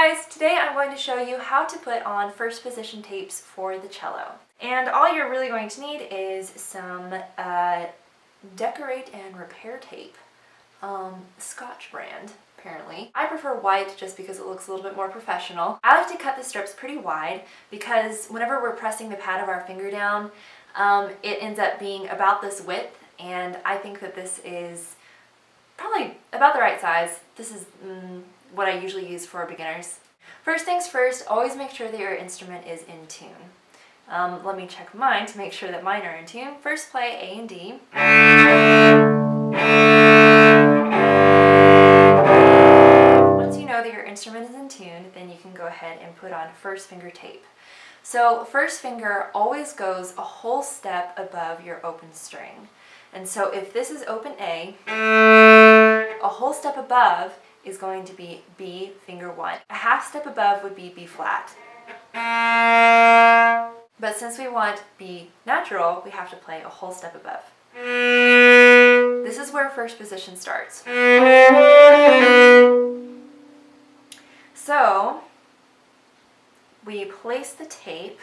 guys, today I'm going to show you how to put on first position tapes for the cello. And all you're really going to need is some decorate and repair tape, Scotch brand apparently. I prefer white just because it looks a little bit more professional. I like to cut the strips pretty wide because whenever we're pressing the pad of our finger down, it ends up being about this width, and I think that this is probably about the right size. This is what I usually use for beginners. First things first, always make sure that your instrument is in tune. Let me check mine to make sure that mine are in tune. First play A and D. Once you know that your instrument is in tune, then you can go ahead and put on first finger tape. So first finger always goes a whole step above your open string. And so if this is open A, a whole step above is going to be B finger 1. A half step above would be B flat. But since we want B natural, we have to play a whole step above. This is where first position starts. So we place the tape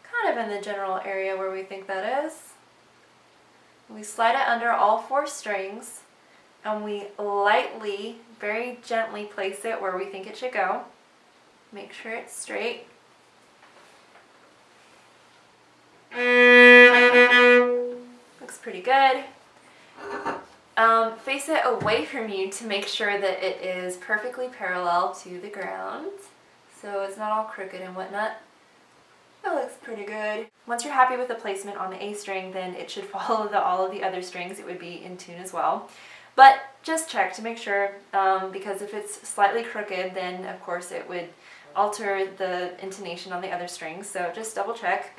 kind of in the general area where we think that is. We slide it under all 4 strings, and we lightly, very gently place it where we think it should go. Make sure it's straight. Looks pretty good. Face it away from you to make sure that it is perfectly parallel to the ground, so it's not all crooked and whatnot. That looks pretty good. Once you're happy with the placement on the A string, then it should follow all of the other strings. It would be in tune as well. But just check to make sure, because if it's slightly crooked, then of course it would alter the intonation on the other strings, so just double check.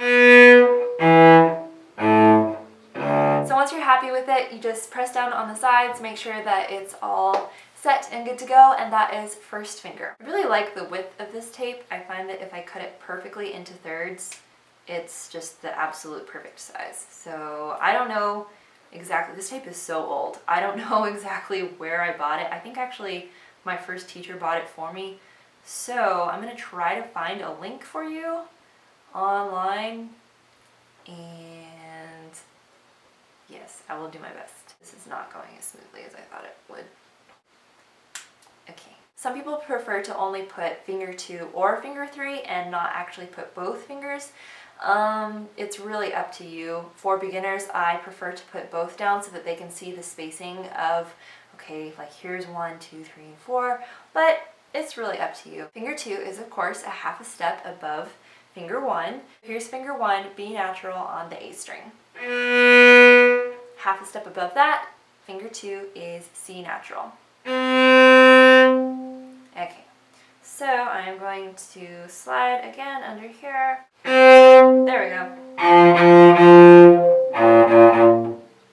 So once you're happy with it, you just press down on the sides, make sure that it's all set and good to go, and that is first finger. I really like the width of this tape. I find that if I cut it perfectly into thirds, it's just the absolute perfect size. So I don't know exactly, this tape is so old. I don't know exactly where I bought it. I think actually my first teacher bought it for me. So I'm gonna try to find a link for you online, and yes, I will do my best. This is not going as smoothly as I thought it would. Okay. Some people prefer to only put finger 2 or finger 3 and not actually put both fingers. It's really up to you. For beginners, I prefer to put both down so that they can see the spacing of, okay, like here's 1, 2, 3, and 4, but it's really up to you. Finger 2 is of course a half a step above finger 1. Here's finger 1, B natural on the A string. Half a step above that, finger 2 is C natural. Okay, so I'm going to slide again under here. There we go.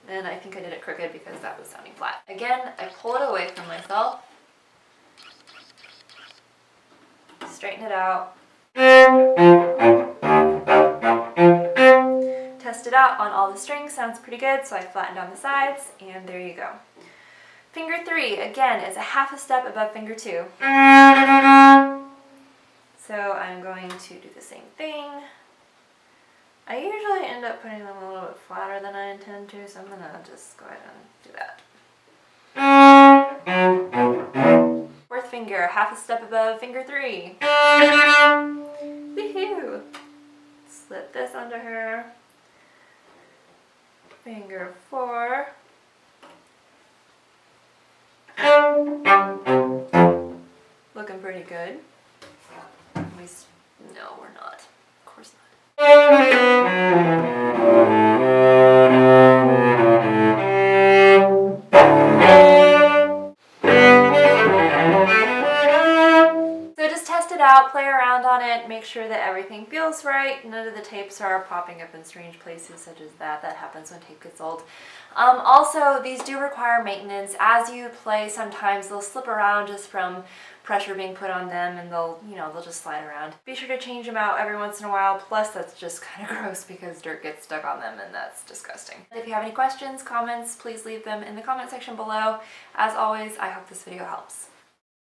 And I think I did it crooked because that was sounding flat. Again, I pull it away from myself. Straighten it out. Test it out on all the strings, sounds pretty good, so I flattened on the sides, and there you go. Finger 3, again, is a half a step above finger 2. So I'm going to do the same thing. I usually end up putting them a little bit flatter than I intend to, so I'm going to just go ahead and do that. Fourth finger, half a step above finger 3. Woohoo! Slip this under her. Finger 4. Looking pretty good. At least, no, we're not. Of course not. So just test it out, play around on it, make sure that everything feels right. None of the tapes are popping up in strange places such as that. That happens when tape gets old. Also, these do require maintenance. As you play, sometimes they'll slip around just from pressure being put on them, and they'll just slide around. Be sure to change them out every once in a while. Plus, that's just kind of gross because dirt gets stuck on them, and that's disgusting. If you have any questions, comments, please leave them in the comment section below. As always, I hope this video helps.